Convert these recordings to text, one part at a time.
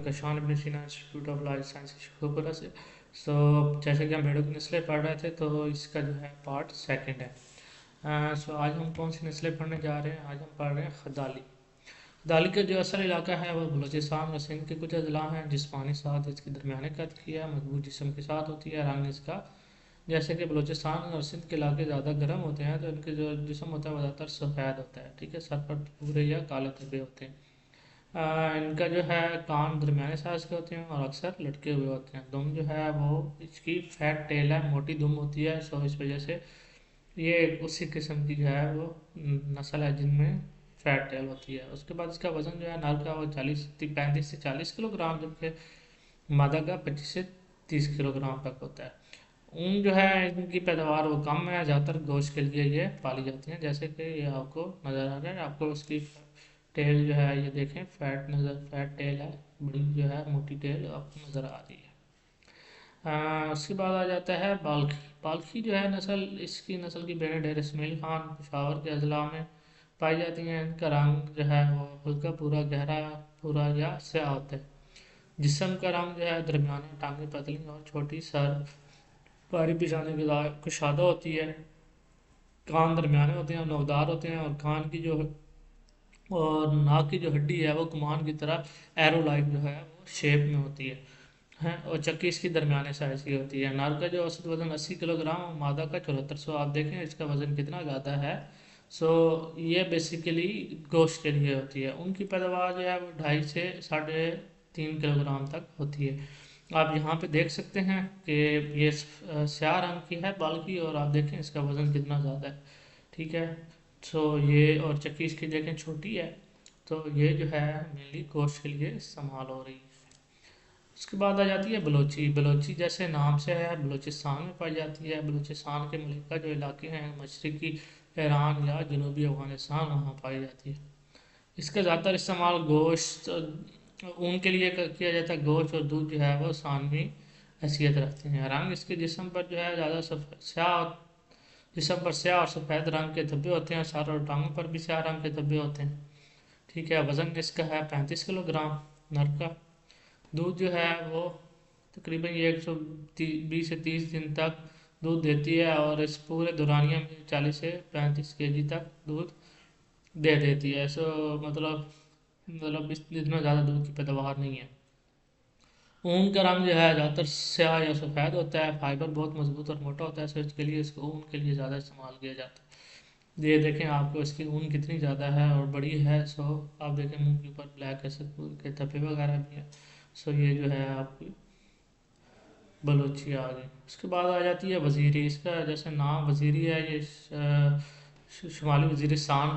कशान इब्न सीना institute of life science Sheikhupura से। सो जैसे कि हम भेड़ों की नस्लें पढ़ रहे थे, तो इसका जो है पार्ट सेकंड है। सो आज हम कौन सी नस्लें पढ़ने जा रहे हैं? आज हम पढ़ रहे हैं खदाली। खदाली का जो असल इलाका है वो बलूचिस्तान और सिंध के कुछ अजला हैं। जिस्मानी साथ इसकी दरमियाने कद की है, मजबूत जिस्म के साथ होती है। रंग इसका जैसे कि बलूचिस्तान और सिंध के इलाके ज़्यादा गर्म होते हैं, तो इनके जो जिस्म होता है वो ज़्यादातर सफ़ेद होता है। ठीक है, सर पर भूरे या काले धब्बे होते हैं। इनका जो है कान दरमियाने साइज के होते हैं और अक्सर लटके हुए होते हैं। दुम जो है वो इसकी फैट टेल है, मोटी दुम होती है। सो इस वजह से ये उसी किस्म की जो है वो नस्ल है जिनमें फैट टेल होती है। उसके बाद इसका वज़न जो है नर का वो 35 से 40 किलोग्राम, जबकि मादा का 25 से 30 किलोग्राम तक होता है। ऊन जो है इनकी पैदावार वो कम है, ज़्यादातर गोश्त के लिए ये पाली जाती हैं। जैसे कि ये आपको नज़र आ रहा है, आपको उसकी टेल जो है ये देखें, फैट टेल है, बड़ी जो है मोटी टेल आपको नज़र आ रही है। उसके बाद आ जाता है बाल्खी। बाल्खी जो है नस्ल, इसकी नस्ल की भेड़ें डेर इस्माइल खान पेशावर के अजला में पाई जाती हैं। इनका रंग जो है वो हल्का भूरा, गहरा भूरा या स्याह होता है। जिस्म का रंग जो है दरमियाना, टांगें पतली और छोटी, सर भारी पिछाने की कुशादा होती है। कान दरमियाने होते हैं, नोकदार होते हैं, और कान की जो और नाक की जो हड्डी है वो कमान की तरह एरो लाइक जो है वो शेप में होती है। और चक्की इसकी दरमियाने साइज की होती है। नर का जो औसत वजन 80 किलोग्राम और मादा का 74। सो आप देखें इसका वजन कितना ज़्यादा है। सो ये बेसिकली गोश्त के लिए होती है। उनकी पैदावार जो है वो 2.5 से 3.5 किलोग्राम तक होती है। आप यहाँ पे देख सकते हैं कि ये स्याह रंग की है बाल्की, और आप देखें इसका वज़न कितना ज़्यादा है। ठीक है, सो ये और चक्की इसकी देखें छोटी है, तो ये जो है मेनली गोश्त के लिए इस्तेमाल हो रही है। उसके बाद आ जाती है बलोची। बलोची जैसे नाम से है बलूचिस्तान में पाई जाती है। बलूचिस्तान के मलिका जो इलाके हैं मशरकी ईरान या जनूबी अफ़गानिस्तान, वहाँ पाई जाती है। इसका ज़्यादातर इस्तेमाल गोश्त ऊन के लिए किया जाता है। गोश्त और दूध जो है वो सानवी हैसियत रखते हैं। रंग इसके जिस्म पर जो है ज़्यादा स्याह, जिस्म पर स्याह और सफ़ेद रंग के धब्बे होते हैं। सर और टांगों पर भी स्याह रंग के धब्बे होते हैं। ठीक है, वज़न इसका है 35 किलोग्राम नर का। दूध जो है वो तकरीबन 120 से 30 दिन तक दूध देती है, और इस पूरे दौरानिया में 40 से 35 केजी तक दूध दे देती है। सो मतलब इसमें ज़्यादा दूध की पैदावार नहीं है। ऊन का रंग जो है ज़्यादातर स्याह या सफ़ेद होता है। फाइबर बहुत मजबूत और मोटा होता है, सो इसके लिए इसको ऊन के लिए ज़्यादा इस्तेमाल किया जाता है। ये देखें आपको इसकी ऊन कितनी ज़्यादा है और बड़ी है। सो आप देखें मुंह के ऊपर ब्लैक ऐसे के धब्बे वगैरह भी है। सो ये जो है आपकी बलोची आ गई। उसके बाद आ जाती है वज़ीरी। इसका जैसे नाम वज़ीरी है, ये शुमाली वज़ीरिस्तान,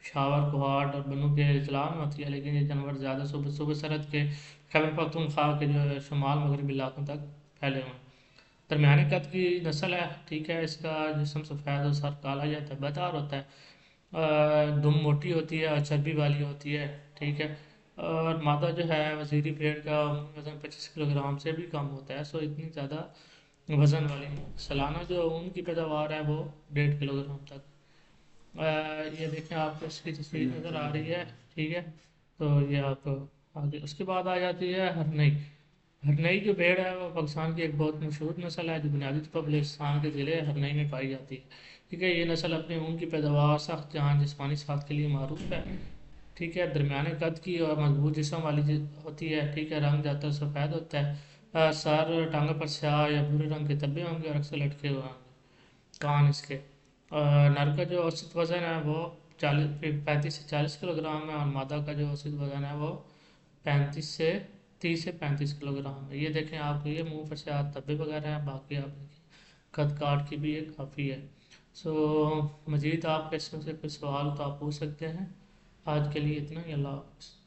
पेशावर, कोहाट और बनू के अजला में होती है। लेकिन ये जानवर ज़्यादा सूबे सूबे सरहद के खैबर पख्तूनख्वा के जो शुमाल मगरबी इलाकों तक फैले हुए हैं। दरमियाने कद की नस्ल है। ठीक है, इसका जिस्म सफ़ेद और सर काला या धब्बादार होता है। दुम मोटी होती है और चर्बी वाली होती है। ठीक है, और मादा जो है वज़ीरी भेड़ का वज़न 25 किलोग्राम से भी कम होता है। सो इतनी ज़्यादा वज़न वाली नहीं। सालाना जो ऊन की पैदावार है वो 1.5 किलोग्राम तक। ये देखें आपको इसकी तस्वीर नज़र आ रही है। ठीक है, तो ये आप आगे उसके बाद आ जाती है हरनई। हरनई जो भेड़ है वो पाकिस्तान की एक बहुत मशहूर नस्ल है, जो बुनियादी तौर पर बलूचिस्तान के ज़िले हरनई में पाई जाती है। ठीक है, ये नस्ल अपने ऊन की पैदावार, सख्त जान, जिस्मानी साथ के लिए मरूफ है। ठीक है, दरमियाने कद की और मजबूत जिस्म वाली होती है। ठीक है, रंग ज़्यादातर सफ़ेद होता है। सर टांगों पर स्याह या भूरे रंग के धब्बे होंगे और अक्सर लटके हुए होंगे कान इसके। नर का जो औसत वज़न है वो 35 से 40 किलोग्राम है, और मादा का जो औसत वज़न है वो 30 से 35 किलोग्राम है। ये देखें आप, ये मुंह पर से आप धब्बे वगैरह हैं, बाकी आप देखें कद काट की भी ये काफ़ी है। सो मज़ीद आप इसमें से कोई सवाल तो आप पूछ सकते हैं। आज के लिए इतना ही, अल्लाह हाफ़िज़।